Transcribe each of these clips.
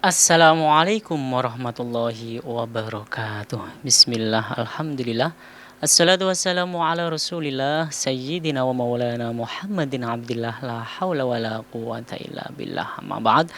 Assalamualaikum warahmatullahi wabarakatuh. Bismillah, alhamdulillah. Assalatu wassalamu ala rasulillah Sayyidina wa maulana Muhammadin abdillah la hawla wa la quwata illa billah. Amma ba'd.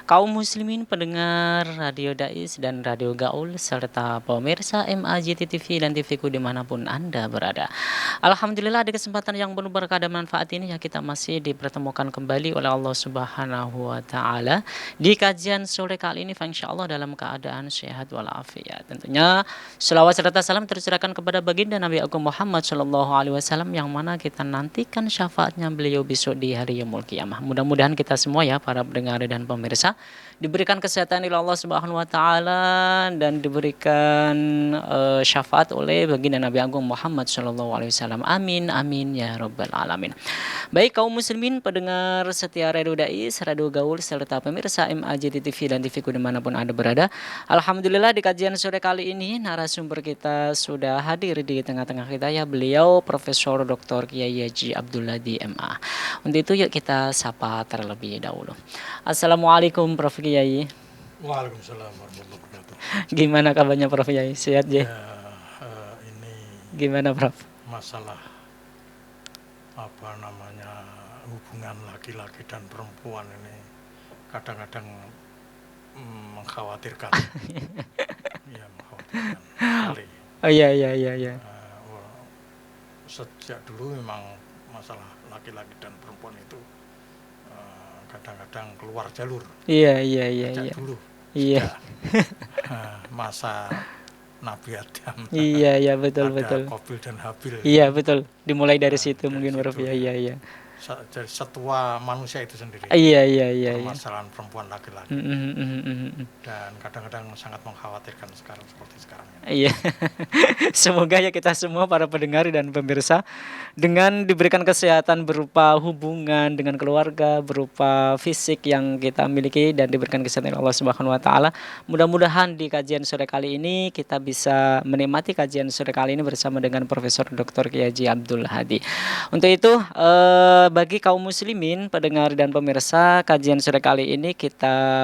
Kaum muslimin pendengar Radio Dais dan Radio Gaul serta pemirsa MAJT TV dan TV-ku dimanapun Anda berada. Alhamdulillah ada kesempatan yang penuh berkah dan manfaat ini ya kita masih dipertemukan kembali oleh Allah Subhanahu wa taala di kajian sore kali ini insya Allah dalam keadaan sehat walafiat. Tentunya selawat serta salam tercurahkan kepada baginda Nabi Agung Muhammad Shallallahu Alaihi Wasallam yang mana kita nantikan syafaatnya beliau besok di hari yaumul kiamah. Mudah-mudahan kita semua ya para pendengar dan pemirsa diberikan kesehatan oleh Allah Subhanahu Wa Taala dan diberikan syafaat oleh baginda Nabi Agung Muhammad Shallallahu Alaihi Wasallam. Amin amin ya robbal alamin. Baik kaum muslimin pendengar setia Radio Dais, Radio Gaul serta pemirsa MAJT TV dan TV-ku dimanapun Anda berada. Alhamdulillah di kajian sore kali ini narasumber kita sudah hadir di tengah-tengah kita ya, beliau Profesor Dr. Kiai Haji Abdul Hadi MA. Untuk itu yuk kita sapa terlebih dahulu. Assalamualaikum Prof Kiai. Waalaikumsalam warahmatullahi wabarakatuh. Gimana kabarnya Prof Kiai? Sehat ya? Ini Gimana Prof? masalah hubungan laki-laki dan perempuan ini kadang-kadang mengkhawatirkan. Ya, mengkhawatirkan sekali. Oh iya. Sejak dulu memang masalah laki-laki dan perempuan itu kadang-kadang keluar jalur. Iya. Sejak dulu. Iya. Masa Nabi Adam. Iya betul. Qabil dan Habil. Iya betul. Dimulai dari situ mungkin Prof. Iya. Jadi setua manusia itu sendiri. Iya. Permasalahan perempuan laki-laki. Dan kadang-kadang sangat mengkhawatirkan seperti sekarang. Iya. Semoga ya kita semua para pendengar dan pemirsa dengan diberikan kesehatan berupa hubungan dengan keluarga, berupa fisik yang kita miliki dan diberikan kesehatan Allah Subhanahu wa taala. Mudah-mudahan di kajian sore kali ini kita bisa menikmati kajian sore kali ini bersama dengan Profesor Dr. Kiai Haji Abdul Hadi. Untuk itu bagi kaum muslimin, pendengar dan pemirsa, kajian sore kali ini kita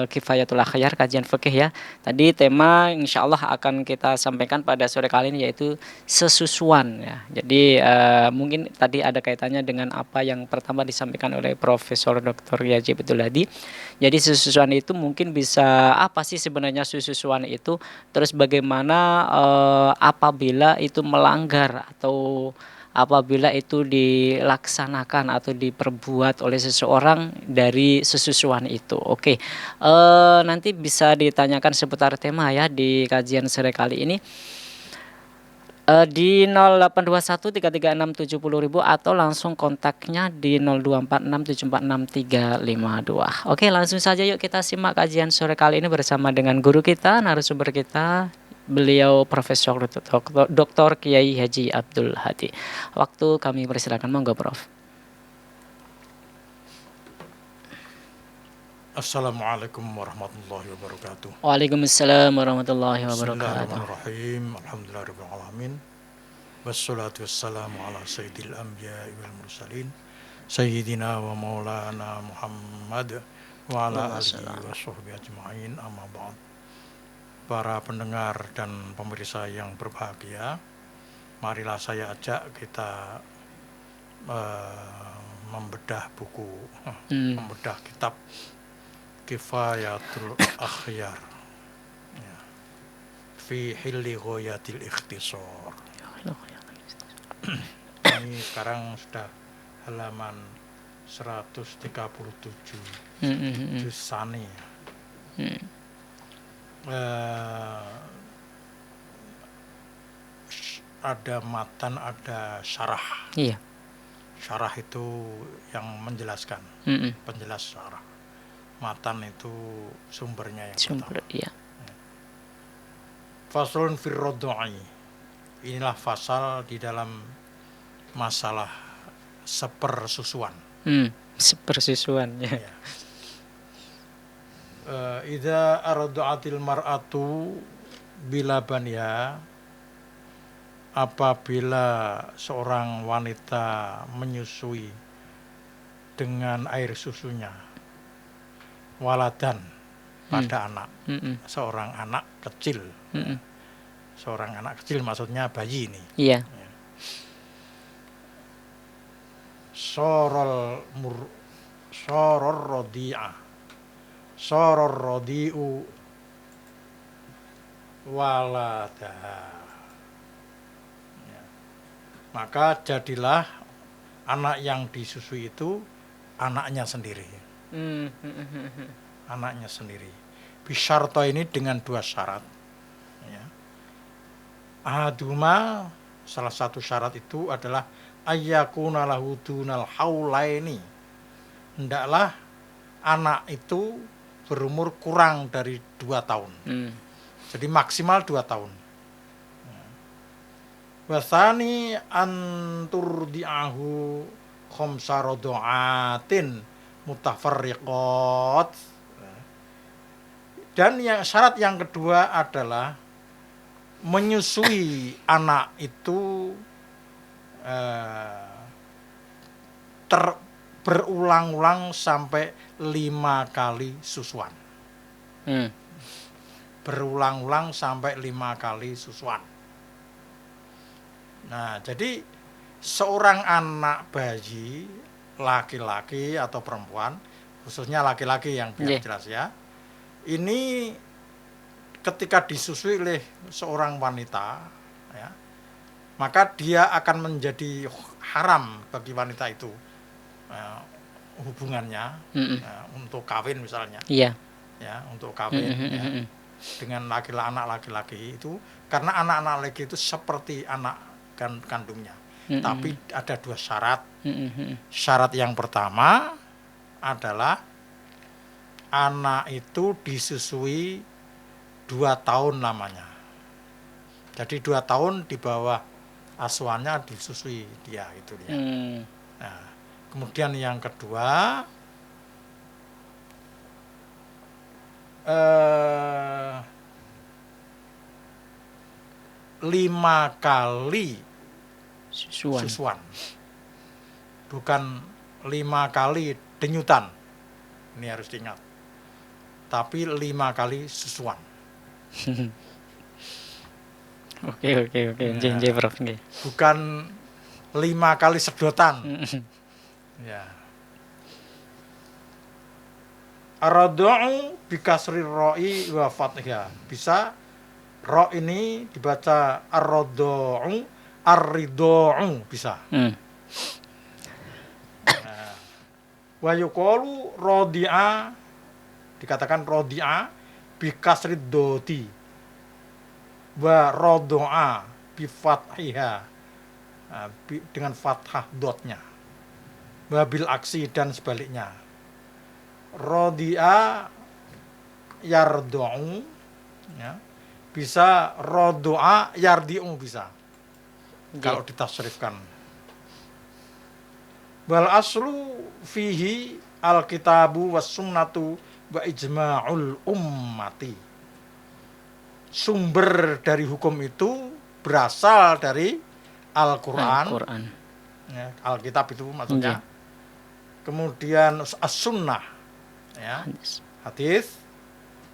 kifayatul akhyar, kajian fikih ya. Tadi tema insya Allah akan kita sampaikan pada sore kali ini yaitu sesusuan ya. Jadi mungkin tadi ada kaitannya dengan apa yang pertama disampaikan oleh Profesor Dr. Haji Abdul Hadi. Jadi sesusuan itu mungkin bisa apa sih sebenarnya sesusuan itu? Terus bagaimana apabila itu melanggar atau apabila itu dilaksanakan atau diperbuat oleh seseorang dari sesusuan itu. Oke, nanti bisa ditanyakan seputar tema ya di kajian sore kali ini. Di 082133670000 atau langsung kontaknya di 0246746352. Oke, langsung saja yuk kita simak kajian sore kali ini bersama dengan guru kita, narasumber kita, beliau Profesor Dr. Kiai Haji Abdul Hadi. Waktu kami persilakan, monggo Prof. Assalamualaikum warahmatullahi wabarakatuh. Waalaikumsalam warahmatullahi wabarakatuh. Bismillahirrahmanirrahim. Alhamdulillahirabbil alamin. Wassalatu wassalamu ala sayyidil anbiya'i wal mursalin sayyidina wa maulana Muhammad wa ala alihi wa sahbihi ajma'in, amma ba'd. Para pendengar dan pemirsa yang berbahagia, marilah saya ajak kita membedah buku, membedah kitab Kifayatul Akhyar ya, fi hilli ghayatil ikhtisar. Ini sekarang sudah halaman 137 juz Tsani. Ada matan, ada syarah. Iya. Syarah itu yang menjelaskan, penjelas syarah. Matan itu sumbernya yang pertama. Iya. Faslun fir radha'i. Inilah fasal di dalam masalah sepersusuan. Sepersusuan ya. Idza arda'atil mar'atu bila baniha, apabila seorang wanita menyusui dengan air susunya, waladan, pada anak, seorang anak kecil. Seorang anak kecil maksudnya bayi ini. Iya. Soror rodi'ah, soror rodi'u waladaha. Maka jadilah anak yang disusui itu anaknya sendiri. Anaknya sendiri. Bisyarto ini dengan 2 syarat. Ya. Ahaduma, salah satu syarat itu adalah ayyakuna lahu dunal haulaini. Hendaklah anak itu berumur kurang dari 2 tahun. Jadi maksimal 2 tahun. Wasani anturdi'ahu khamsa rodo'atin mutafarriqat. Dan syarat yang kedua adalah menyusui anak itu berulang-ulang sampai 5 kali susuan. Berulang-ulang sampai 5 kali susuan. Nah, jadi seorang anak bayi laki-laki atau perempuan, khususnya laki-laki yang biar jelas ya, ini ketika disusui oleh seorang wanita, ya, maka dia akan menjadi haram bagi wanita itu hubungannya untuk kawin misalnya, ya, untuk kawin dengan anak laki-laki itu, karena anak-anak laki itu seperti anak kandungnya. Tapi ada 2 syarat. Syarat yang pertama adalah anak itu disusui 2 tahun lamanya. Jadi 2 tahun di bawah asuhannya disusui dia itu dia. Nah, kemudian yang kedua 5 kali susuan. Bukan 5 kali denyutan. Ini harus diingat. Tapi 5 kali susuan. Oke. Janji Prof. Bukan 5 kali sedotan. Ya. Ar-radha'u bikasri ra'i wa fathha. Bisa ro ini dibaca ar-radha'u, ar-ridha'u bisa. Nah, wa yuqalu radi'a, dikatakan radi'a bikasri doti wa radha'a bi fathiha, dengan fathah dotnya, wa bil aksi dan sebaliknya. Radi'a yarda'u, ya, bisa radha'a yardi'u bisa. Kalau ditasrifkan. Wal aslu fihi alkitabu was sunnatu wa ijma'ul ummati. Sumber dari hukum itu berasal dari Al-Quran. Ya, Alkitab itu maksudnya. Kemudian as-sunnah, ya, hadis,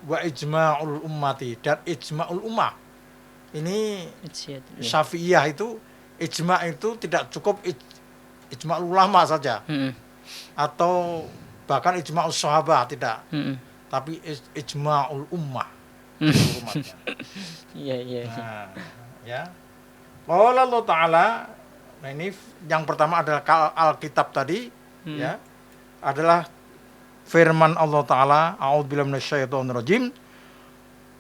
wa ijma'ul ummati, dan ijma'ul ummah. Ini Syafi'iyah itu ijma' itu tidak cukup ijma' ulama saja, atau bahkan ijma' sahabat tidak, tapi ijma'ul ummah. Iya. Nah, ya. Qala Allah Ta'ala, nah ini yang pertama adalah Alkitab tadi, ya, adalah firman Allah Ta'ala, a'udzubillahi minasyaitonirrajim.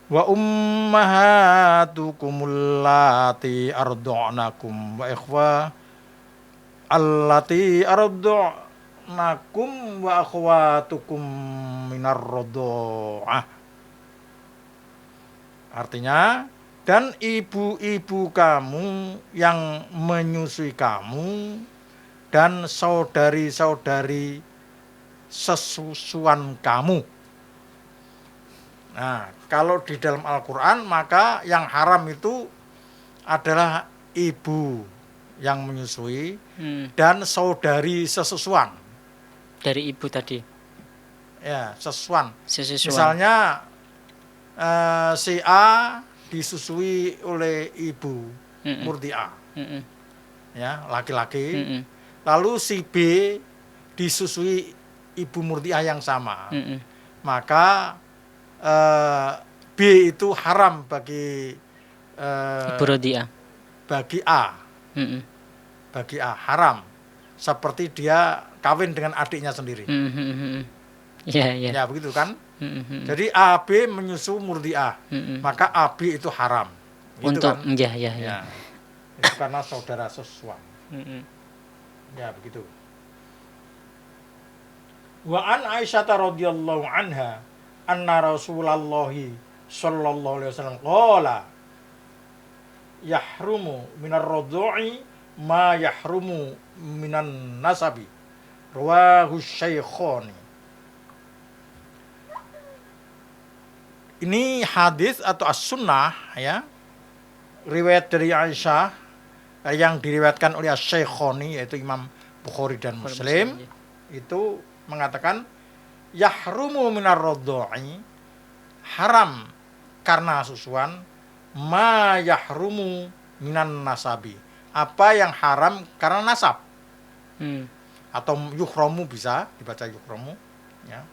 Wa ummahatukumul lati arda'nakum wa ikhwa allati arda'nakum wa akhwatukum minar radha'ah. Artinya, dan ibu-ibu kamu yang menyusui kamu dan saudari-saudari sesusuan kamu. Nah, kalau di dalam Al-Quran, maka yang haram itu adalah ibu yang menyusui dan saudari sesusuan. Dari ibu tadi? Ya, sesusuan. Misalnya si A disusui oleh ibu Mm-mm. murdiah, Mm-mm. ya, laki-laki. Mm-mm. Lalu si B disusui ibu murdiah yang sama. Mm-mm. Maka B itu haram bagi Ibu Rodia. bagi A. Mm-mm. Bagi A haram. Seperti dia kawin dengan adiknya sendiri. Mm-mm. Ya, ya. Ya, begitu kan? Mm-mm. Jadi AB menyusu murdiah. Mm-mm. Maka AB itu haram. Gitu Untuk kan? ya, ya, ya. Ya. Itu karena saudara sesuam. Mm-mm. Ya, begitu. Wa an Aisyah radhiyallahu anha anna Rasulullah sallallahu alaihi wasallam qala yahrumu minar radhu'i ma yahrumu minan nasabi. Rawahu Syaikhani. Ini hadis atau as-sunnah, ya, riwayat dari Aisyah yang diriwayatkan oleh Syaikhani, yaitu Imam Bukhari dan Muslim, itu mengatakan yahrumu minar radhu'i, haram karena susuan, ma yahrumu minan nasabi, apa yang haram karena nasab. Atau yuhramu, bisa dibaca yuhramu, ya.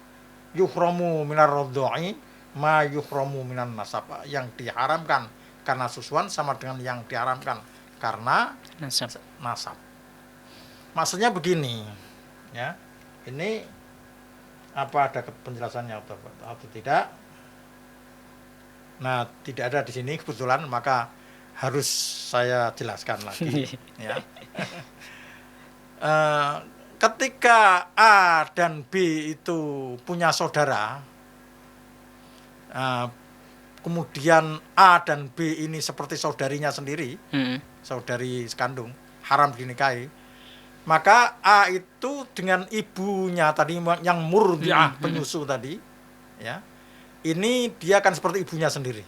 Yuhramu minar radhu'i ma yuhramu minan nasab, yang diharamkan karena susuan sama dengan yang diharamkan karena nasab. Maksudnya begini, ya. Ini apa ada penjelasannya atau tidak? Nah, tidak ada di sini kebetulan, maka harus saya jelaskan lagi. Ya. Ketika A dan B itu punya saudara, kemudian A dan B ini seperti saudarinya sendiri, saudari sekandung, haram dinikahi, maka A itu dengan ibunya tadi yang murdiah, penyusu tadi, ya, ini dia akan seperti ibunya sendiri.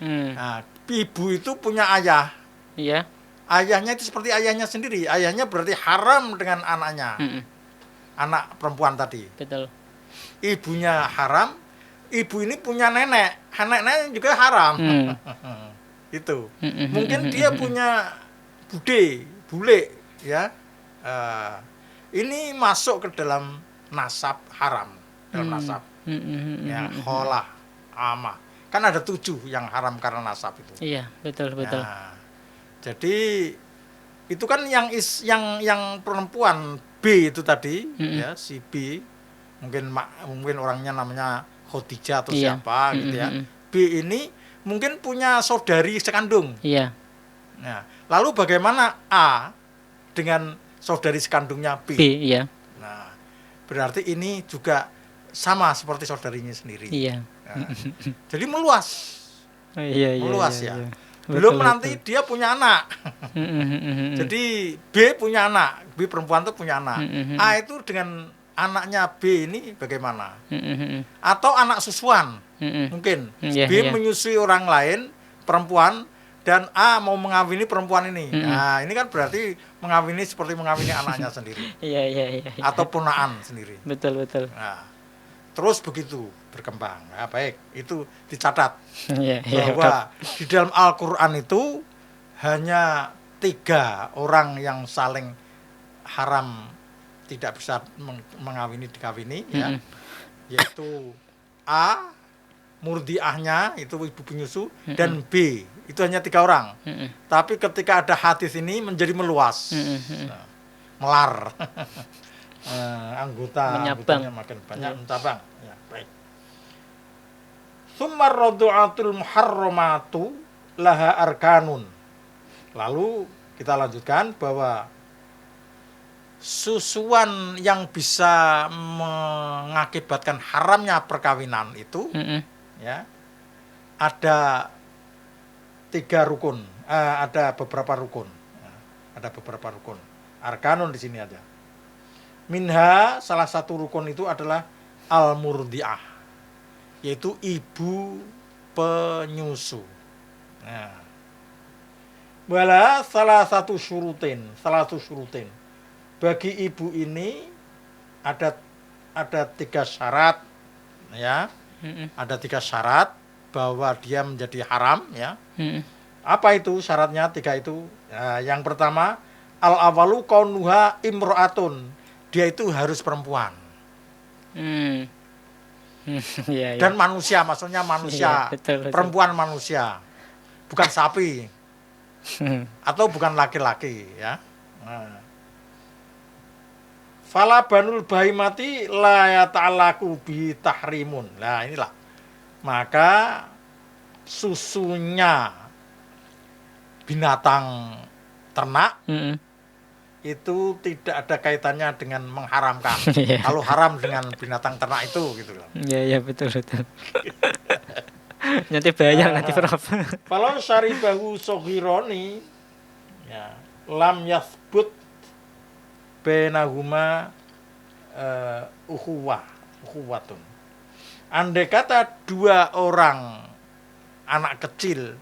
Nah, ibu itu punya ayah. Iya. Ayahnya itu seperti ayahnya sendiri. Ayahnya berarti haram dengan anaknya. Anak perempuan tadi. Betul. Ibunya haram. Ibu ini punya nenek. Neneknya juga haram. Itu. Mungkin dia punya bule, ya. Ini masuk ke dalam nasab haram. Dalam nasab. Ya, kholah, amah. Kan ada 7 yang haram karena nasab itu. Iya, betul. Nah, jadi itu kan yang perempuan B itu tadi, ya, si B, mungkin orangnya namanya Khadijah atau siapa gitu ya. B ini mungkin punya saudari sekandung. Iya. Nah, lalu bagaimana A dengan saudari sekandungnya B? Iya. Nah, berarti ini juga sama seperti saudarinya sendiri. Iya. Nah, jadi meluas. Iya. Meluas, ya. Belum nanti dia punya anak. Jadi B punya anak, B perempuan itu punya anak. A itu dengan anaknya B ini bagaimana? Atau anak susuan, mungkin. B menyusui orang lain, perempuan, dan A mau mengawini perempuan ini. Nah, ini kan berarti mengawini seperti mengawini anaknya sendiri. Iya. Atau punaan sendiri. Betul. Nah, terus begitu berkembang. Nah, baik, itu dicatat. Iya. Bahwa di dalam Al-Quran itu hanya 3 orang yang saling haram, tidak bisa dikawini, ya. Yaitu A, murdiahnya, itu ibu penyusu, dan B, itu hanya 3 orang. Tapi ketika ada hadis ini menjadi meluas, melar. Anggotanya makin banyak, mencabang. Ya, baik. Summar radhu'atul muharramatu laha arkanun. Lalu kita lanjutkan bahwa susuan yang bisa mengakibatkan haramnya perkawinan itu, ya, ada 3 rukun, ada beberapa rukun, arkanun di sini ada. Minha, salah satu rukun itu adalah al-murdiah, yaitu ibu penyusu. Nah, wala salah satu syurutin. Bagi ibu ini ada 3 syarat, ya. Ada 3 syarat bahwa dia menjadi haram, ya. Mm-mm. Apa itu syaratnya 3 itu? Nah, yang pertama, al-awalu kaunuha imro'atun. Dia itu harus perempuan. Mm. Iya, iya. Dan manusia, maksudnya Iya, manusia. betul. Perempuan manusia. Bukan sapi. Atau bukan laki-laki, ya. Nah. Fala banul bahimati la yata'alaku bi tahrimun. Nah, inilah. Maka susunya binatang ternak Mm-mm. itu tidak ada kaitannya dengan mengharamkan. Iya. Kalau haram dengan binatang ternak itu, gitu loh. Iya, iya, betul. Nanti bayang nanti Prof. Kalau syaribahu soghironi, ya, lam yathbut bainahuma ukhuwatun. Andai kata 2 orang anak kecil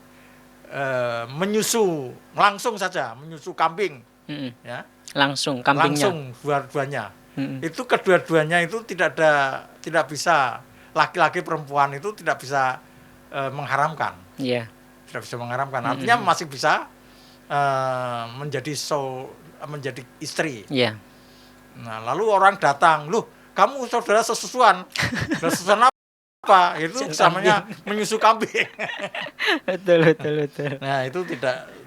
menyusu, langsung saja menyusu kambing, Mm-mm. ya, Langsung kambingnya. langsung dua-duanya. Mm-mm. Itu kedua-duanya itu tidak bisa, laki-laki perempuan itu tidak bisa mengharamkan. Iya. Tidak bisa mengharamkan. Artinya masih bisa menjadi istri. Iya. Nah, lalu orang datang, "Loh, kamu saudara sesusuan." Sesusuan apa? Itu namanya menyusu kambing. Betul. Nah, itu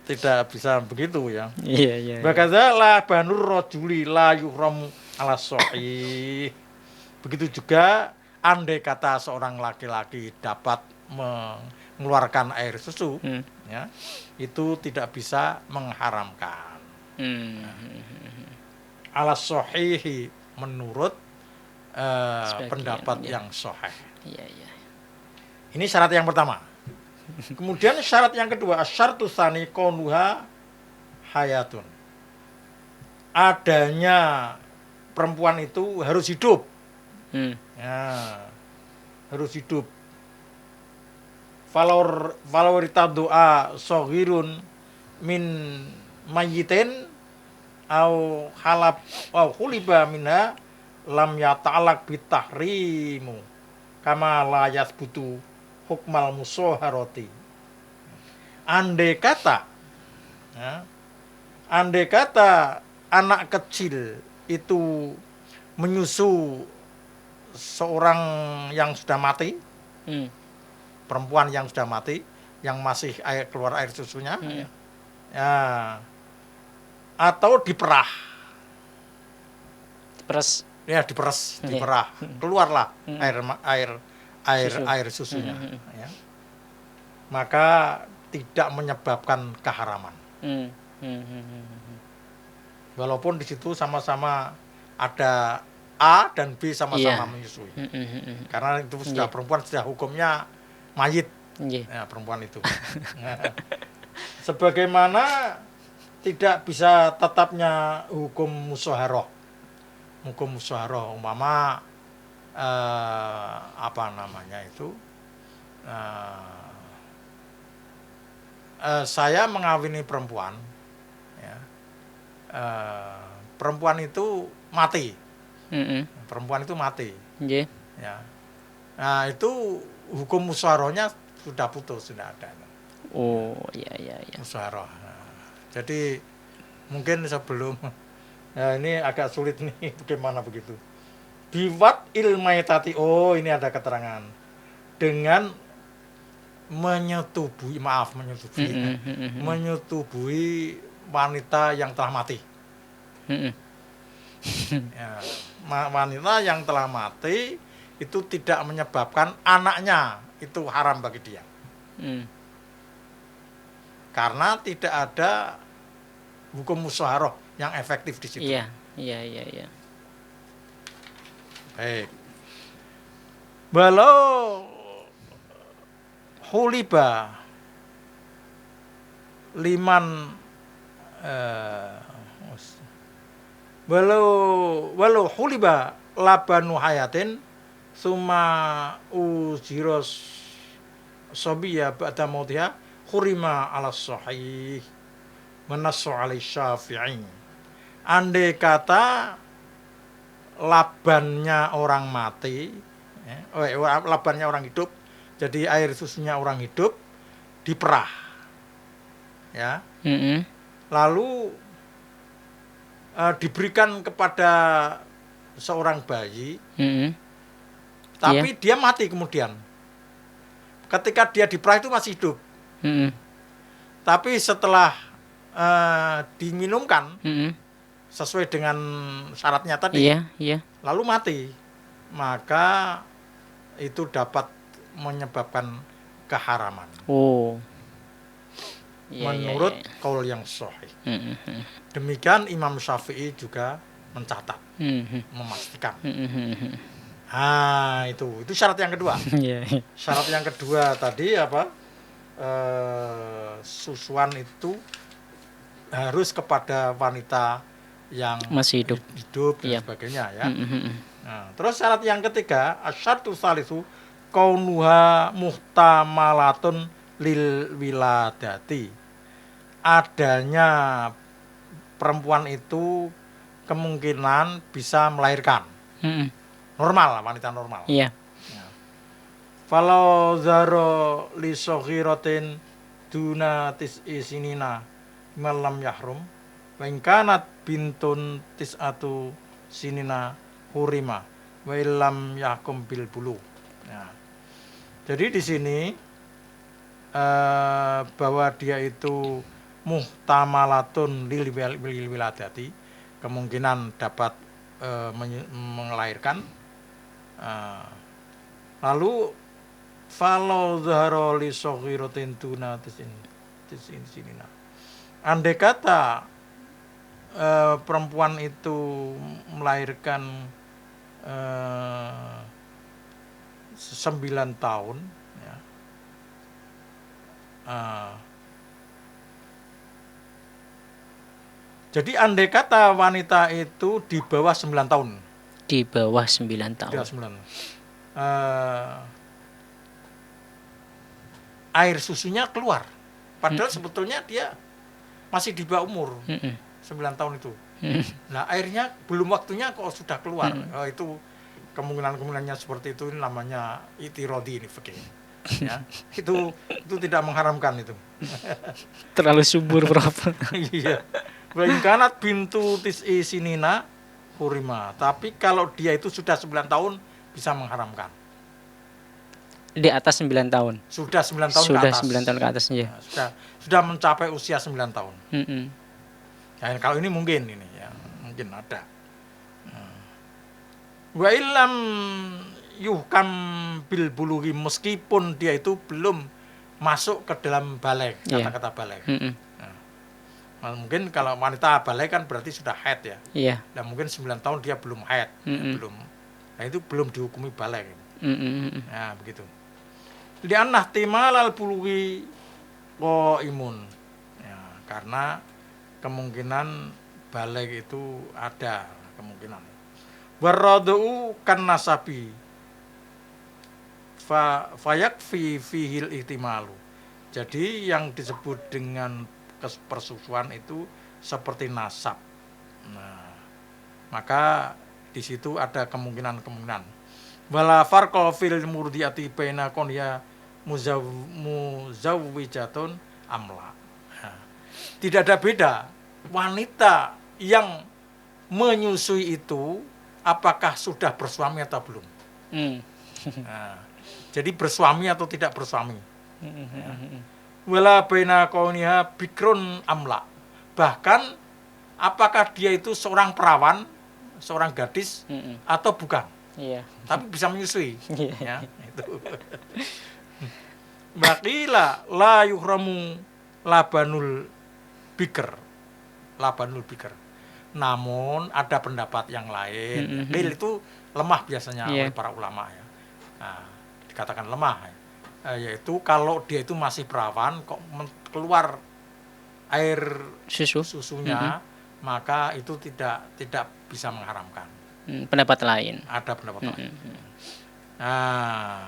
tidak bisa begitu, ya. Iya, iya. Bakadza la banur rajuli la yuhramu ala sahih. Begitu juga andai kata seorang laki-laki dapat mengeluarkan air susu, ya, itu tidak bisa mengharamkan. Ala sahihi, menurut pendapat yang sahih. Iya, iya. Ini syarat yang pertama. Kemudian syarat yang kedua, asyartu tsani kaunuha hayatun. Adanya perempuan itu harus hidup. Ya, harus hidup. Falau doa soghirun min mayitin au halab au huliba minha lam yata'alaq bitahrimu kama la yasbutu hukmal musoharoti. Andai kata, ya, andai kata anak kecil itu menyusu seorang yang sudah mati, perempuan yang sudah mati, yang masih keluar air susunya, ya, atau diperah, diperah, keluarlah air susunya, ya, maka tidak menyebabkan keharaman. Walaupun di situ sama-sama ada A dan B sama-sama menyusui, karena itu sudah perempuan, sudah hukumnya mayit, ya, perempuan itu. Sebagaimana tidak bisa tetapnya hukum musyawarah. Hukum musyawarah umpama apa namanya itu, saya mengawini perempuan, ya, perempuan itu mati, perempuan itu mati, ya. Nah, itu hukum musyawarahnya sudah putus, sudah ada. Oh, iya. Musyawarah. Nah, jadi mungkin sebelum, ya, ini agak sulit nih, bagaimana begitu? Biwat ilmaitati, oh ini ada keterangan, dengan menyetubuhi wanita yang telah mati. Ya, wanita yang telah mati itu tidak menyebabkan anaknya itu haram bagi dia, karena tidak ada hukum musyawarah yang efektif di situ. Iya. Baik. Walau huliba liman walau huliba labanu hayatin summa uziros sobiya ba'da mautiha hurima ala sahih manassu alai syafi'i. Andai kata labannya orang mati, labannya orang hidup. Jadi air susunya orang hidup diperah. Ya. Lalu diberikan kepada seorang bayi. Tapi dia mati kemudian. Ketika dia diperah itu masih hidup. Tapi setelah diminumkan sesuai dengan syaratnya tadi, lalu mati, maka itu dapat menyebabkan keharaman. Menurut qaul yang sahih. Demikian Imam Syafi'i juga mencatat, memastikan. Itu syarat yang kedua. Syarat yang kedua tadi apa? Susuan itu harus kepada wanita yang masih hidup dan sebagainya ya. Terus syarat yang ketiga, asyartu salisu kaunuha muhtamalatun lil wiladati. Adanya perempuan itu kemungkinan bisa melahirkan. Normal, wanita normal. Falau zaro li soghiratin duna tis'i sinina malam yahrum wa in kanat bintun tis'atu sinina hurima wa illam yahkum bil bulu. Jadi di sini bahwa dia itu muhtamalatun lil wiladati, kemungkinan dapat melahirkan. Lalu falau zahara li soghiratin tuna tisin sinina. Andai kata perempuan itu melahirkan 9 tahun ya. Jadi andai kata wanita itu di bawah 9 tahun. Di bawah 9 tahun. Di bawah 9. Air susunya keluar. Padahal sebetulnya dia masih di bawah umur. 9 tahun itu. Nah, airnya belum waktunya kok sudah keluar. Itu kemungkinan-kemungkinannya seperti itu, namanya itirodi ini fikih. Ya, itu tidak mengharamkan itu. Terlalu subur berapa? Iya. Kanat bintu tis'i sinina hurima. Tapi kalau dia itu sudah 9 tahun bisa mengharamkan. Di atas 9 tahun. Sudah 9 tahun sudah ke atas. 9 tahun ke atas ya. Sudah mencapai usia 9 tahun. Ya, kalau ini mungkin ini ya, mungkin ada. Wa illam yuhkam bil bulughi, meskipun dia itu belum masuk ke dalam baligh, kata-kata baligh. Mungkin kalau wanita baligh kan berarti sudah haid ya. Dan mungkin 9 tahun dia belum haid, belum. Nah, itu belum dihukumi baligh. Nah, begitu. Li'anna ihtimalal bulughi qaimun. Ya, karena kemungkinan baligh itu ada kemungkinan. Waradu kan nasabi. Fayakfi fihil ihtimalu. Jadi yang disebut dengan persusuan itu seperti nasab. Nah, maka di situ ada kemungkinan-kemungkinan. Wala farqa fil murdiati baina konya muzawwijatun amla. Nah, tidak ada beda wanita yang menyusui itu apakah sudah bersuami atau belum. Nah, jadi bersuami atau tidak bersuami. Wala baina kauniha bikrun amla. Bahkan apakah dia itu seorang perawan, seorang gadis atau bukan. Tapi bisa menyusui. Ya, itu. Maqila la yuhramu labanul bikr. Namun ada pendapat yang lain. Itu lemah biasanya oleh para ulama ya. Nah, dikatakan lemah ya. Yaitu kalau dia itu masih perawan kok keluar air susunya, maka itu tidak bisa mengharamkan. Pendapat lain. Ada pendapat lain. Nah,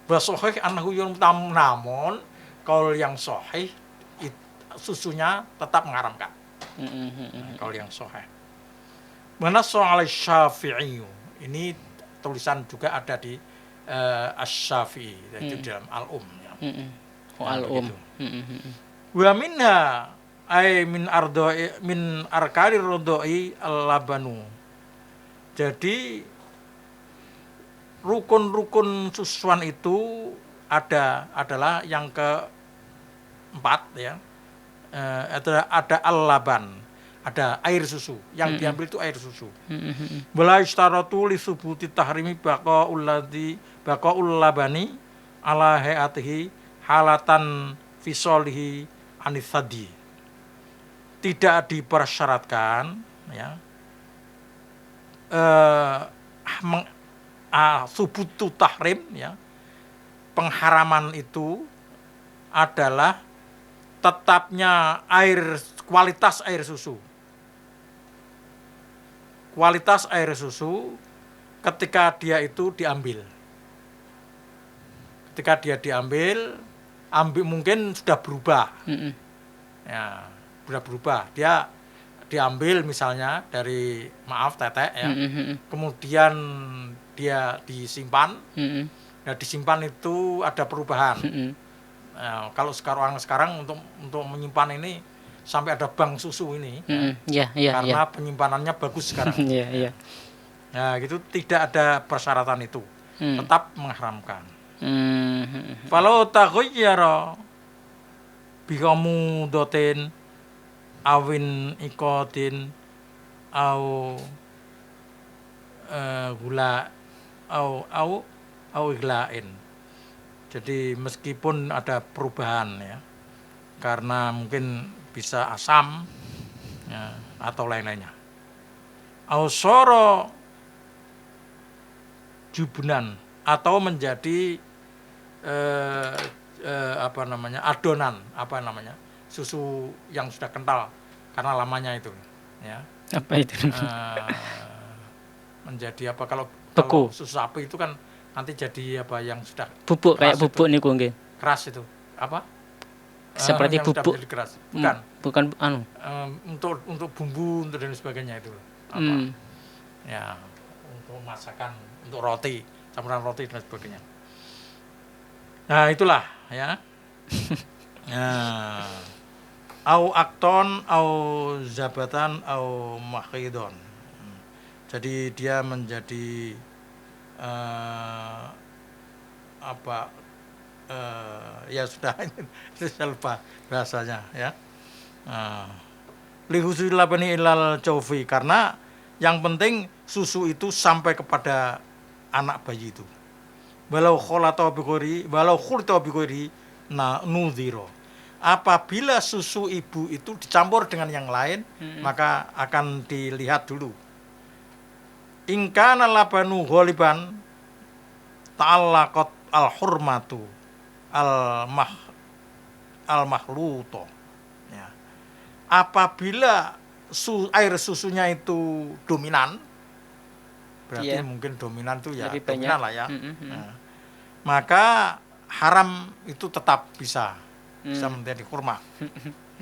sahih annahu yumtam, namun kalau yang sahih susunya tetap mengharamkan. Kalau yang sahih. Mana soal Syafi'i. Ini tulisan juga ada di Asy-Syafi'i itu dalam Al-Um ya. Al-Um. Wa minha ay min arkari rodoi al-labanu. Jadi rukun-rukun susuan itu adalah yang keempat ya. Ada al-laban, ada air susu. Yang diambil itu air susu. Wala istaratu li subuti tahrimi baqaul labani ala hayatihi halatan fisolihi anisadi. Tidak dipersyaratkan ya subutu tahrim ya, pengharaman itu adalah tetapnya kualitas air susu. Kualitas air susu ketika dia itu diambil. Ketika dia diambil mungkin sudah berubah. Ya, sudah berubah. Dia diambil misalnya dari tetek ya. Kemudian dia disimpan. Nah, disimpan itu ada perubahan. Nah, kalau sekarang untuk menyimpan ini sampai ada bank susu ini karena penyimpanannya bagus sekarang. Nah, gitu tidak ada persyaratan itu. Tetap mengharamkan. Kalau taghayyara biqamudatin awin ikotin au gula au iglain. Jadi meskipun ada perubahan ya, karena mungkin bisa asam ya, atau lain-lainnya. Au soro jubunan atau menjadi adonan susu yang sudah kental karena lamanya itu ya. Apa itu? Menjadi apa kalau susu sapi itu kan nanti jadi apa yang sudah bubuk kayak bubuk niku nggih. Keras itu. Apa? Seperti bubuk. Keras. Bukan untuk bumbu untuk dan sebagainya itu. Apa? Ya, untuk masakan, untuk roti, campuran roti dan sebagainya. Nah, itulah ya. Nah, au akton, au zabatan, au makhidon. Jadi dia menjadi ya sudah saya lupa bahasanya ya. Li husul labani ilal jaufi, karena yang penting susu itu sampai kepada anak bayi itu. Walau khulata biqori nudhiro. Apabila susu ibu itu dicampur dengan yang lain, maka akan dilihat dulu. In kana labanu ghaliban ta'allaqat al-hurmatu al-makhluto. Ya. Apabila air susunya itu dominan, berarti mungkin dominan itu ya dominan lah ya. Nah, maka haram itu tetap bisa menjadi kurma.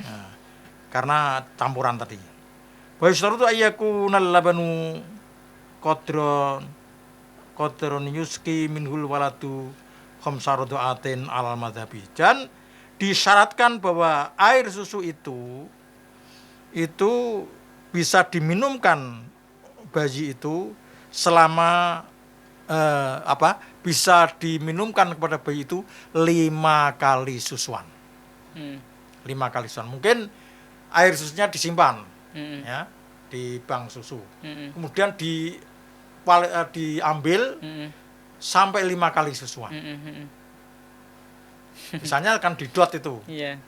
Nah, karena campuran tadi. Wa yustaratu ayyakunal labanu qadron yuski minhul waladu khamsa radaatin alal madhabi. Dan disyaratkan bahwa air susu itu bisa diminumkan bayi itu selama bisa diminumkan kepada bayi itu 5 kali susuan. 5 kali susuan. Mungkin air susunya disimpan ya di bank susu. Kemudian diambil sampai 5 kali susuan. Misalnya akan didot itu,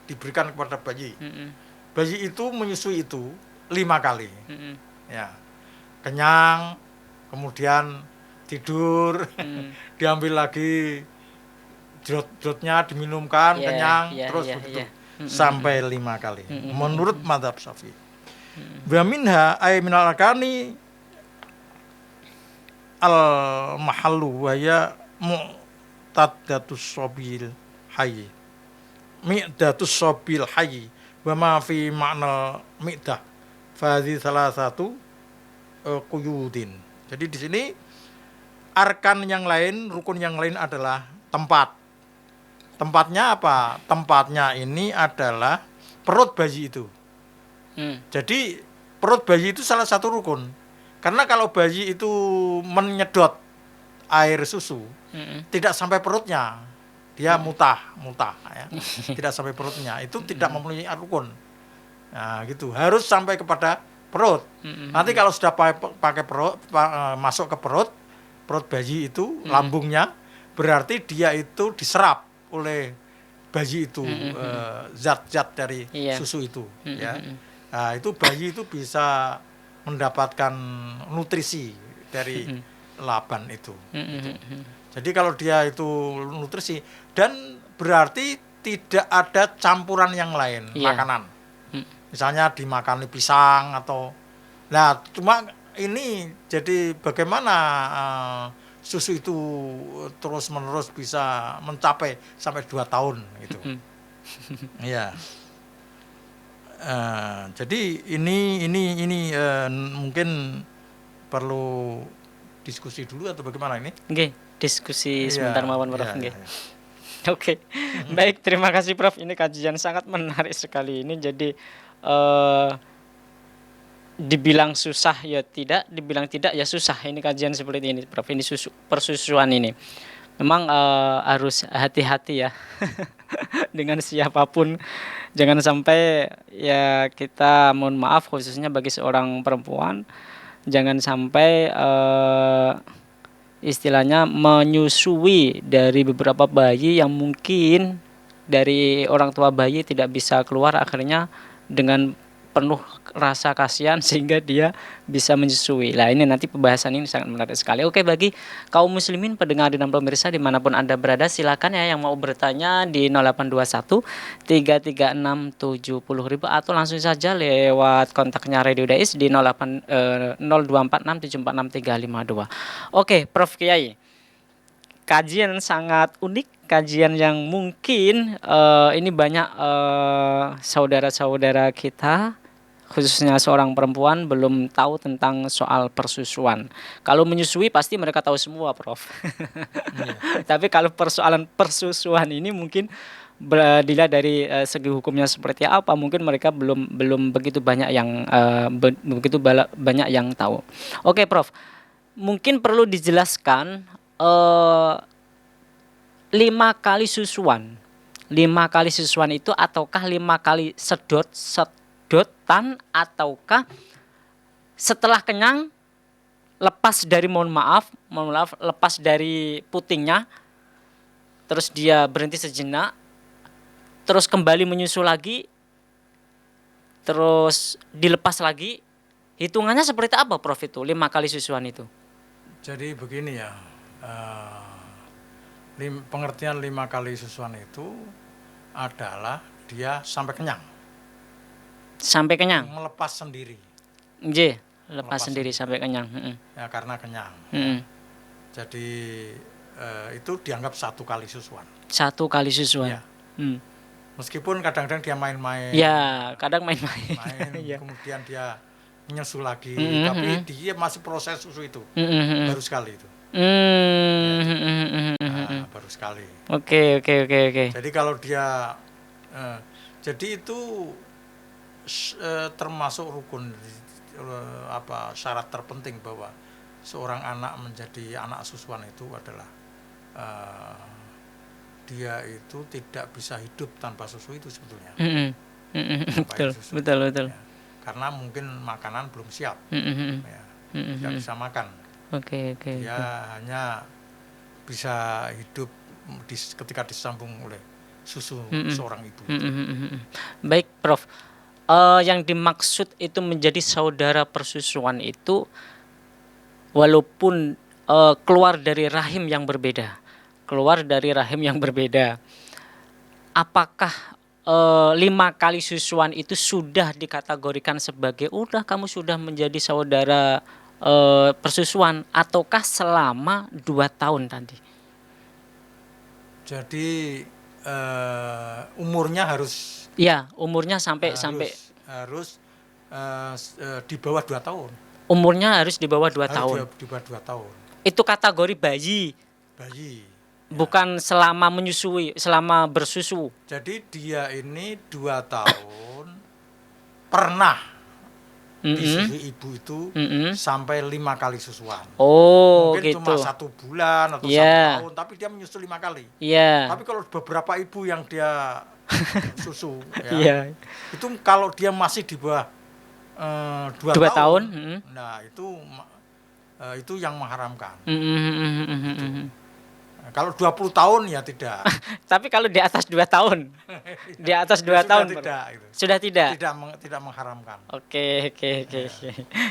diberikan kepada bayi. Bayi itu menyusui itu 5 kali. Ya. Kenyang, kemudian tidur, diambil lagi drot-drotnya diminumkan, kenyang, terus begitu. Sampai 5 kali. Menurut mazhab Syafi'i. Wa minha ay minal arkani al-mahallu wa ya mu'tadatus sabil hayy. Mi'datus sabil hayy wa ma fi ma'na mi'dah. Fa hadhihi salah satu quyudin. Jadi di sini arkan yang lain, rukun yang lain adalah tempat. Tempatnya apa? Tempatnya ini adalah perut bayi itu. Jadi perut bayi itu salah satu rukun. Karena kalau bayi itu menyedot air susu, tidak sampai perutnya, dia muntah ya. Tidak sampai perutnya, itu tidak memenuhi rukun. Nah, gitu. Harus sampai kepada perut. Nanti kalau sudah pakai perut, masuk ke perut bayi itu, lambungnya, berarti dia itu diserap oleh bayi itu zat-zat dari susu itu, ya. Nah, itu bayi itu bisa mendapatkan nutrisi dari laban itu. Jadi kalau dia itu nutrisi, dan berarti tidak ada campuran yang lain makanan. Misalnya dimakani pisang atau, nah cuma ini jadi bagaimana susu itu terus menerus bisa mencapai sampai 2 tahun gitu. Iya. Jadi ini mungkin perlu diskusi dulu atau bagaimana ini? Oke, diskusi sebentar mawon Prof. Oke. Baik, terima kasih Prof. Ini kajian sangat menarik sekali ini. Jadi dibilang susah ya tidak, dibilang tidak ya susah. Ini kajian seperti ini Prof. Ini persusuan ini. Memang harus hati-hati ya dengan siapapun. Jangan sampai ya kita mohon maaf khususnya bagi seorang perempuan, jangan sampai istilahnya menyusui dari beberapa bayi yang mungkin dari orang tua bayi tidak bisa keluar, akhirnya dengan penuh rasa kasihan sehingga dia bisa menyusui. Nah, ini nanti pembahasan ini sangat menarik sekali. Oke, bagi kaum muslimin pendengar dan pemirsa dimanapun Anda berada, silakan ya yang mau bertanya di 0821 336 70.000 atau langsung saja lewat kontaknya Radio Dais di 0246 746 352. Oke, Prof Kiai, kajian sangat unik, kajian yang mungkin ini banyak saudara-saudara kita khususnya seorang perempuan belum tahu tentang soal persusuan. Kalau menyusui pasti mereka tahu semua, Prof. Tapi kalau persoalan persusuan ini mungkin dilihat dari segi hukumnya seperti apa, mungkin mereka belum begitu banyak yang banyak yang tahu. Oke, Prof. Mungkin perlu dijelaskan 5 kali susuan. 5 kali susuan itu ataukah 5 kali sedotan ataukah setelah kenyang lepas dari mohon maaf lepas dari putingnya, terus dia berhenti sejenak, terus kembali menyusu lagi, terus dilepas lagi. Hitungannya seperti apa, Prof, itu 5 kali susuan itu? Jadi begini ya, pengertian 5 kali susuan itu adalah dia sampai kenyang. Sampai kenyang? Melepas sendiri. Iya, lepas sendiri sampai kenyang. Ya, karena kenyang. Jadi itu dianggap 1 kali susuan. 1 kali susuan. Ya. Meskipun kadang-kadang dia main-main. Ya, kadang main-main. Kemudian dia menyusu lagi, tapi dia masih proses susu itu. Baru sekali itu. Baru sekali. Oke. Jadi kalau dia, jadi itu termasuk rukun syarat terpenting bahwa seorang anak menjadi anak susuan itu adalah dia itu tidak bisa hidup tanpa susu itu sebetulnya. Betul. Ya. Karena mungkin makanan belum siap, tidak bisa makan. Dia hanya bisa hidup ketika disambung oleh susu seorang ibu. Baik, Prof. Yang dimaksud itu menjadi saudara persusuan itu walaupun keluar dari rahim yang berbeda, apakah 5 kali susuan itu sudah dikategorikan sebagai udah kamu sudah menjadi saudara persusuan, ataukah selama 2 tahun tadi? Jadi umurnya harus, ya, umurnya sampai di bawah 2 tahun. Umurnya harus di bawah 2 tahun. Di bawah 2 tahun. Itu kategori bayi, bayi. bukan selama menyusui, selama bersusu. Jadi dia ini 2 tahun pernah disusui ibu itu sampai 5 kali susuan. Oh, Mungkin gitu. cuma 1 bulan atau 1 Iya. tahun, tapi dia menyusu 5 kali. Iya. Tapi kalau beberapa ibu yang dia susu, ya, Iya. itu kalau dia masih di bawah 2 2 tahun. tahun, nah itu yang mengharamkan. Kalau 20 tahun ya tidak. Tapi kalau di atas 2 tahun, di atas 2 tahun tidak, gitu. sudah tidak. Tidak mengharamkan. Oke.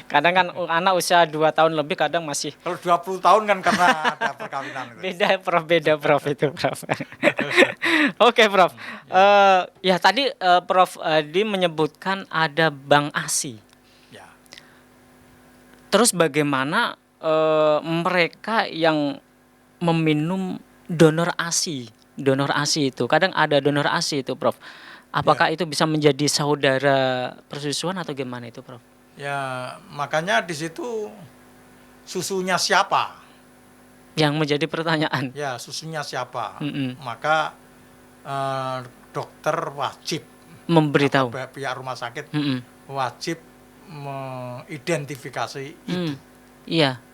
Kadang kan anak usia 2 tahun lebih kadang masih. Kalau 20 tahun kan karena ada perkawinan. Gitu. Beda Prof itu Prof. Oke Prof. Ya tadi Prof Adi menyebutkan ada Bank ASI. Ya. Terus bagaimana mereka yang meminum donor ASI itu, kadang ada donor ASI itu Prof. Apakah itu bisa menjadi saudara persusuan atau gimana itu Prof? Ya makanya di situ susunya siapa? Yang menjadi pertanyaan. Ya susunya siapa? Maka dokter wajib memberitahu, pihak rumah sakit wajib mengidentifikasi ibu. Iya.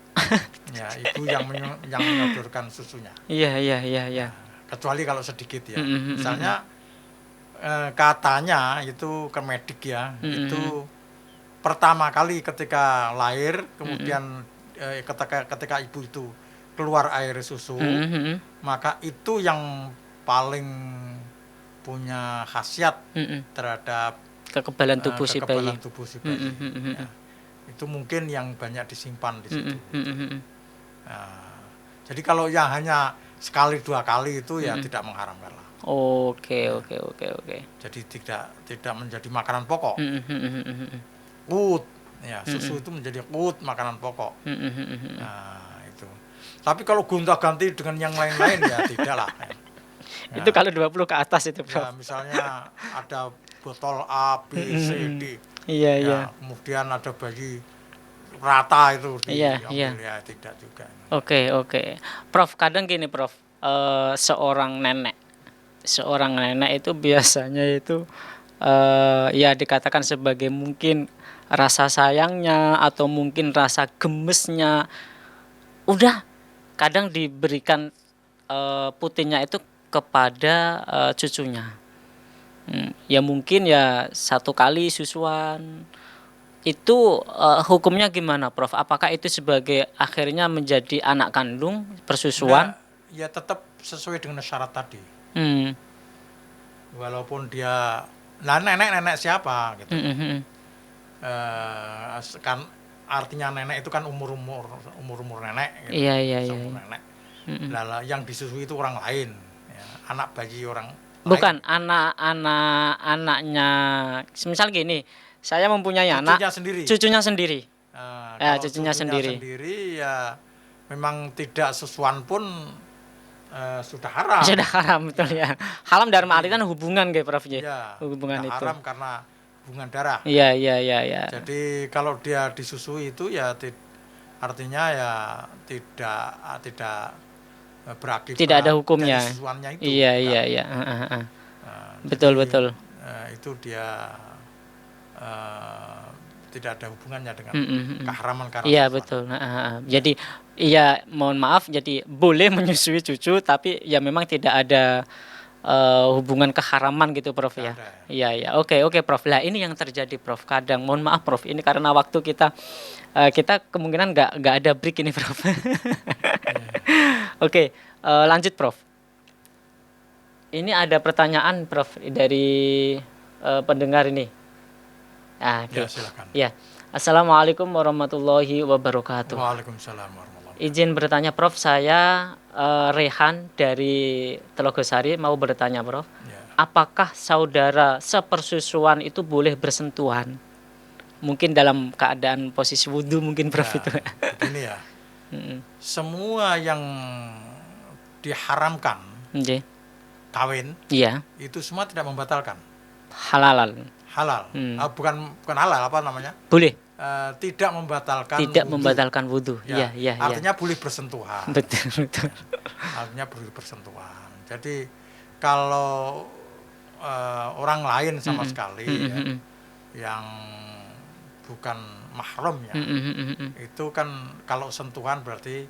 Ya, ibu yang menyodorkan susunya. Iya. Nah, kecuali kalau sedikit ya. Misalnya katanya itu ke medik ya, itu pertama kali ketika lahir, kemudian ketika ibu itu keluar air susu, maka itu yang paling punya khasiat terhadap kekebalan tubuh si bayi. Ya. Itu mungkin yang banyak disimpan di situ. Nah, jadi kalau yang hanya sekali 2 kali itu ya tidak mengharamkan lah. Oke. Jadi tidak menjadi makanan pokok. Qut, ya susu itu menjadi qut, makanan pokok. Nah itu. Tapi kalau gonta-ganti dengan yang lain-lain ya tidak lah. Itu kalau 20 ke atas itu Prof. Ya, misalnya ada botol A, B, C, D. Iya. Kemudian ada bayi rata itu Iya. ya tidak juga. Oke. Prof, kadang gini Prof, seorang nenek itu biasanya itu ya dikatakan sebagai mungkin rasa sayangnya atau mungkin rasa gemesnya udah kadang diberikan putihnya itu kepada cucunya. Ya mungkin ya 1 kali susuan itu hukumnya gimana Prof? Apakah itu sebagai akhirnya menjadi anak kandung persusuan? Ya tetap sesuai dengan syarat tadi. Walaupun dia nenek siapa gitu. Kan artinya nenek itu kan umur nenek gitu. Iya. Nenek. Yang disusui itu orang lain, ya. Anak bayi orang bukan lain. anaknya. Misal gini, saya mempunyai anak, cucunya sendiri. Cucunya sendiri ya memang tidak susuan pun sudah haram. Sudah haram, betul ya. Haram dalam artian hubungan kayak Prof ya. Hubungan itu. Haram karena hubungan darah. Iya. Jadi kalau dia disusui itu ya artinya ya tidak berakibat. Tidak ada hukumnya. Susuannya itu. Iya. Betul. Itu dia tidak ada hubungannya dengan keharaman karena iya betul. Jadi iya mohon maaf, jadi boleh menyusui cucu tapi ya memang tidak ada hubungan keharaman gitu Prof ya. Iya. Oke Prof. Lah ini yang terjadi Prof. Kadang mohon maaf Prof, ini karena waktu kita kemungkinan nggak ada break ini Prof. Oke, lanjut Prof. Ini ada pertanyaan Prof dari pendengar ini. Ya, silakan. Ya. Assalamualaikum warahmatullahi wabarakatuh. Waalaikumsalam warahmatullahi wabarakatuh. Izin bertanya Prof, saya Rehan dari Telogosari mau bertanya Prof. Ya. Apakah saudara sepersusuan itu boleh bersentuhan? Mungkin dalam keadaan posisi wudhu mungkin Prof itu. Begini ya. Semua yang diharamkan kawin, itu semua tidak membatalkan. Halal. Bukan halal, apa namanya? Boleh. tidak membatalkan Tidak wudu. membatalkan wudu. Ya, Iya. artinya boleh bersentuhan. Betul. Artinya boleh bersentuhan. Jadi kalau orang lain sama sekali ya, yang bukan mahram ya, itu kan kalau sentuhan berarti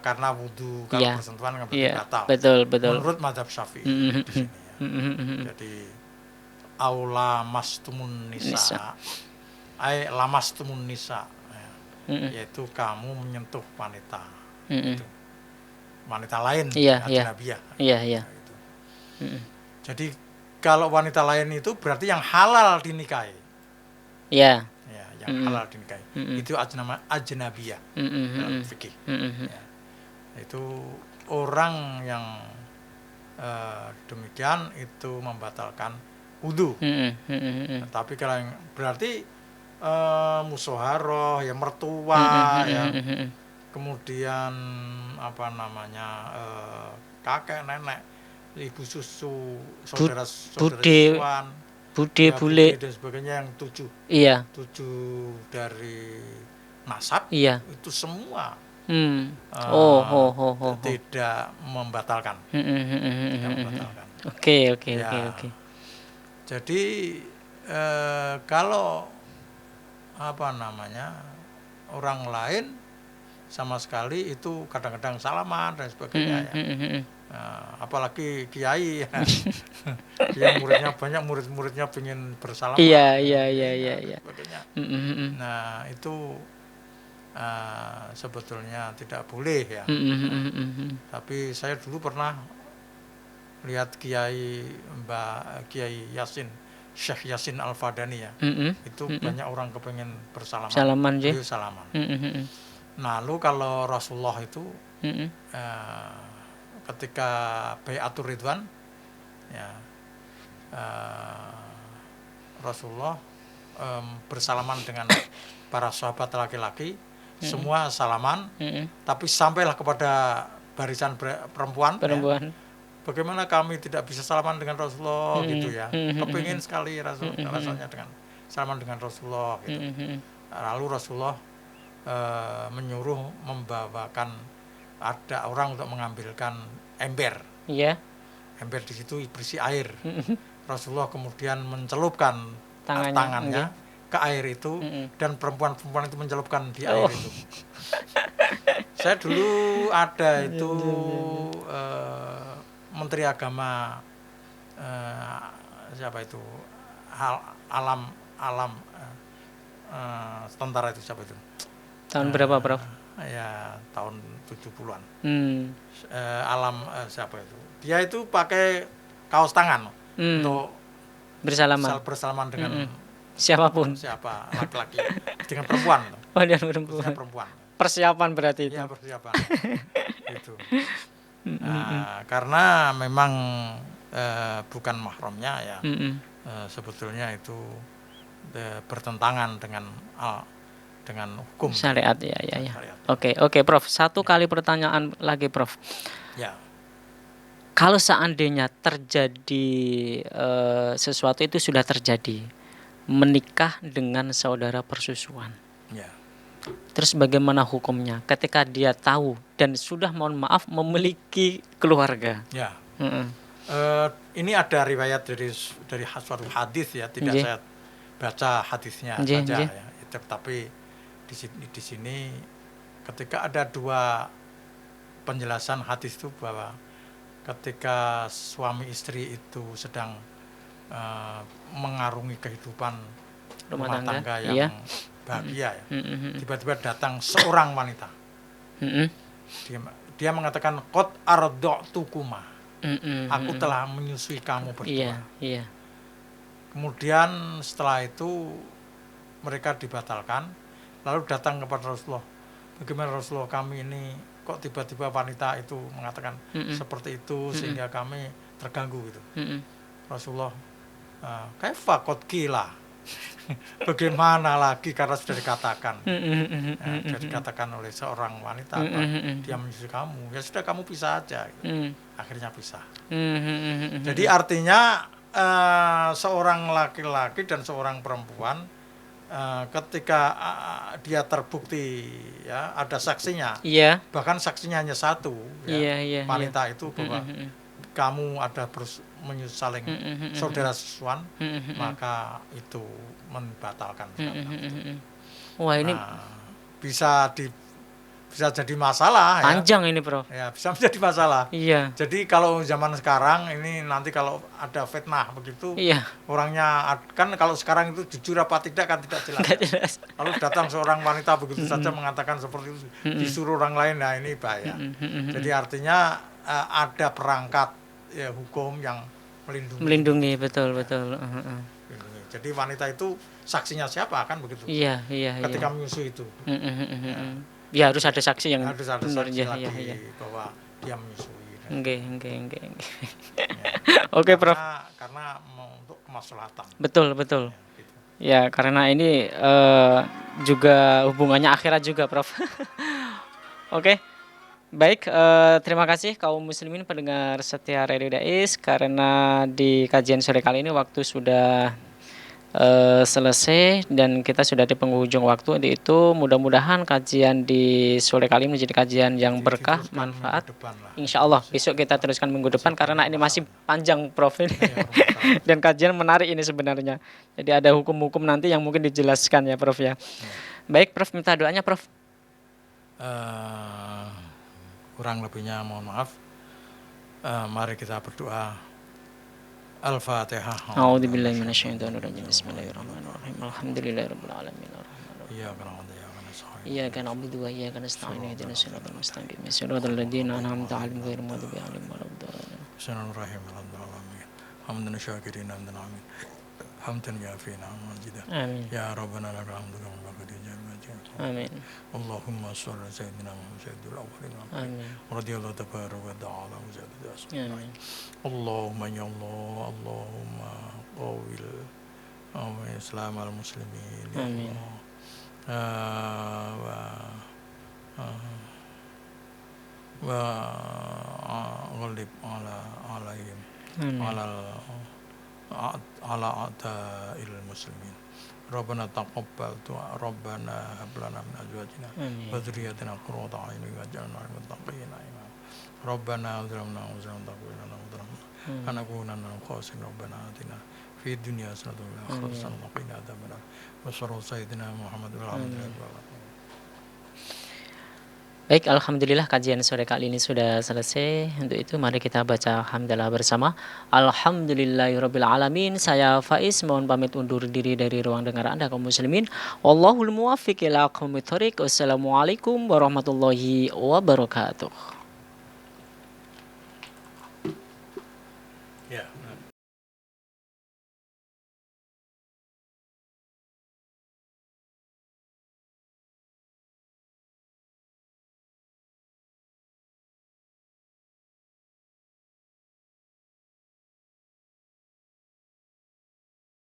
karena wudu, kalau bersentuhan kan berarti batal. Betul. Menurut mazhab Syafi'i di sini ya. Jadi aula mastumun nisa, lamastumun nisa, yaitu kamu menyentuh wanita, gitu. Wanita lain, ajnabiyah. Iya. Gitu. Jadi kalau wanita lain itu berarti yang halal dinikahi. Iya. Ya, yang halal dinikahi. Itu ajnabiyah dalam fikih. Ya. Itu orang yang demikian itu membatalkan wudu. Tapi kalau yang berarti musyawarah, ya mertua, ya kemudian kakek nenek, ibu susu, saudara suan, bude, bule dan sebagainya yang 7 dari nasab, itu semua tidak membatalkan. Oke. Jadi kalau orang lain sama sekali itu kadang-kadang salaman dan sebagainya ya. Apalagi kiai ya. Yang muridnya banyak, murid-muridnya pengen bersalaman. Iya. Sebagainya. Nah, itu sebetulnya tidak boleh ya. Tapi saya dulu pernah lihat Kiai Yasin, Syekh Yasin Al-Fadani ya. Itu banyak orang kepengen bersalaman. Beliau salaman. Nah, lalu kalau Rasulullah itu ketika Bai'atur Ridwan ya, Rasulullah bersalaman dengan para sahabat laki-laki, semua salaman, tapi sampailah kepada barisan perempuan. Ya, bagaimana kami tidak bisa salaman dengan Rasulullah gitu ya. Kepingin sekali rasanya dengan salaman dengan Rasulullah gitu. Lalu Rasulullah menyuruh membawakan, ada orang untuk mengambilkan ember. Ember di situ berisi air. Rasulullah kemudian mencelupkan tangannya ke air itu, dan perempuan-perempuan itu mencelupkan di air itu. Saya dulu ada itu Menteri Agama siapa itu, alam tentara itu siapa itu? Tahun berapa, Prof? Ya tahun 70-an. Siapa itu? Dia itu pakai kaos tangan untuk bersalaman dengan siapapun. Siapa laki-laki dengan perempuan. Dengan perempuan. Persiapan berarti itu. Ya, persiapan. Itu. Karena memang bukan mahramnya ya. Sebetulnya itu bertentangan dengan hukum syariat ya. Oke, Prof. Satu kali pertanyaan lagi, Prof. Ya. Kalau seandainya terjadi sesuatu itu sudah terjadi, menikah dengan saudara persusuan. Ya. Terus bagaimana hukumnya ketika dia tahu dan sudah, mohon maaf, memiliki keluarga? Ya. Ini ada riwayat dari suatu hadis ya, tidak saya baca hadisnya saja ya. Tetapi di sini ketika ada dua penjelasan hadis itu, bahwa ketika suami istri itu sedang mengarungi kehidupan rumah tangga yang bahagia ya, tiba-tiba datang seorang wanita. Dia mengatakan qad arda'tukuma, aku telah menyusui kamu berdua. Kemudian setelah itu mereka dibatalkan, lalu datang kepada Rasulullah. Bagaimana Rasulullah, kami ini kok tiba-tiba wanita itu mengatakan seperti itu, sehingga kami terganggu gitu. Rasulullah, kaifa qad qila, bagaimana lagi, karena sudah dikatakan. Sudah dikatakan oleh seorang wanita, dia menyusui kamu, ya sudah kamu pisah aja gitu. Akhirnya pisah. Jadi artinya seorang laki-laki dan seorang perempuan ketika dia terbukti ya ada saksinya, Iya. bahkan saksinya hanya satu Iya, ya, iya, wanita itu bahwa Mm-mm. kamu ada saling Mm-mm. saudara susuan, Mm-mm. maka itu membatalkan zakat. Mm-mm. Wah, ini Nah, bisa jadi masalah ya. panjang ini, Prof. Ya, bisa menjadi masalah. Iya. Jadi kalau zaman sekarang ini nanti kalau ada fitnah begitu, Iya. orangnya kan kalau sekarang itu jujur apa tidak kan tidak jelas. Nggak Ya. jelas. Lalu datang seorang wanita begitu saja mengatakan seperti itu, disuruh orang lain, nah ini bahaya. Jadi artinya ada perangkat ya, hukum yang Melindungi, betul. melindungi. Jadi wanita itu saksinya siapa kan begitu. Iya. Ketika menyusui itu. Ya harus ada saksi yang Harus ada benar. saksi Iya. lagi bahwa dia menyusui. Oke. Ya. Oke, Prof. Karena untuk kemaslahatan. Betul. Ya, gitu. Ya, karena ini juga hubungannya akhirat juga, Prof. Oke. Baik, terima kasih kaum muslimin pendengar setia Radio Dais, karena di kajian sore kali ini waktu sudah selesai dan kita sudah di penghujung waktu. Itu mudah-mudahan kajian di sore kali ini menjadi kajian yang berkah, manfaat. Insya Allah besok kita teruskan minggu depan karena ini masih panjang, Prof. Ini. Dan kajian menarik ini sebenarnya. Jadi ada hukum-hukum nanti yang mungkin dijelaskan ya, Prof ya. Baik, Prof, minta doanya, Prof. Kurang lebihnya mohon maaf. Mari kita berdoa. Al-Fatihah. A'udzubillahi minasyaitonirrajim. Bismillahirrahmanirrahim. Alhamdulillahirabbil alamin. Iyyaka na'budu wa iyyaka nasta'in. Ihdinas siratal mustaqim. Siratal ladzina an'amta 'alaihim ghairil maghdubi 'alaihim waladdallin. Bismillahirrahmanirrahim. Hamdan syakirin hamdan amin. Hamdan yafina majidah. Amin. Ya Rabbana lakal hamdu kama qad ja'alta. Amin. Allahumma shalli ala sayyidina Muhammad sayyidil awwalin. Amin. Radiyallahu tabaraka wa ta'ala wa jalla. Amin. Allahumma ya Allah, Allahumma qawil Islam al muslimin. Amin. Wa ghalib alaihim ala a'da'il muslimin. Rabbana taqabbal du'a, Rabbana hab lana min azwajina wa dhurriyyatina qurrata a'yunin waj'alna lil muttaqina imama. Rabbana zalamna anfusana wa lam taghfir lana lanakunanna minal khasirin. Rabbana atina fid dunya hasanatan wa fil akhirati hasanatan wa qina adzabannar. Wa sallallahu sayyidina Muhammad wa alihi. Baik, alhamdulillah kajian sore kali ini sudah selesai. Untuk itu mari kita baca hamdalah bersama. Alhamdulillahirabbil alamin. Saya Faiz mohon pamit undur diri dari ruang dengar Anda kaum muslimin. Wallahul muwaffiq ila aqwamit thoriq. Wassalamualaikum warahmatullahi wabarakatuh.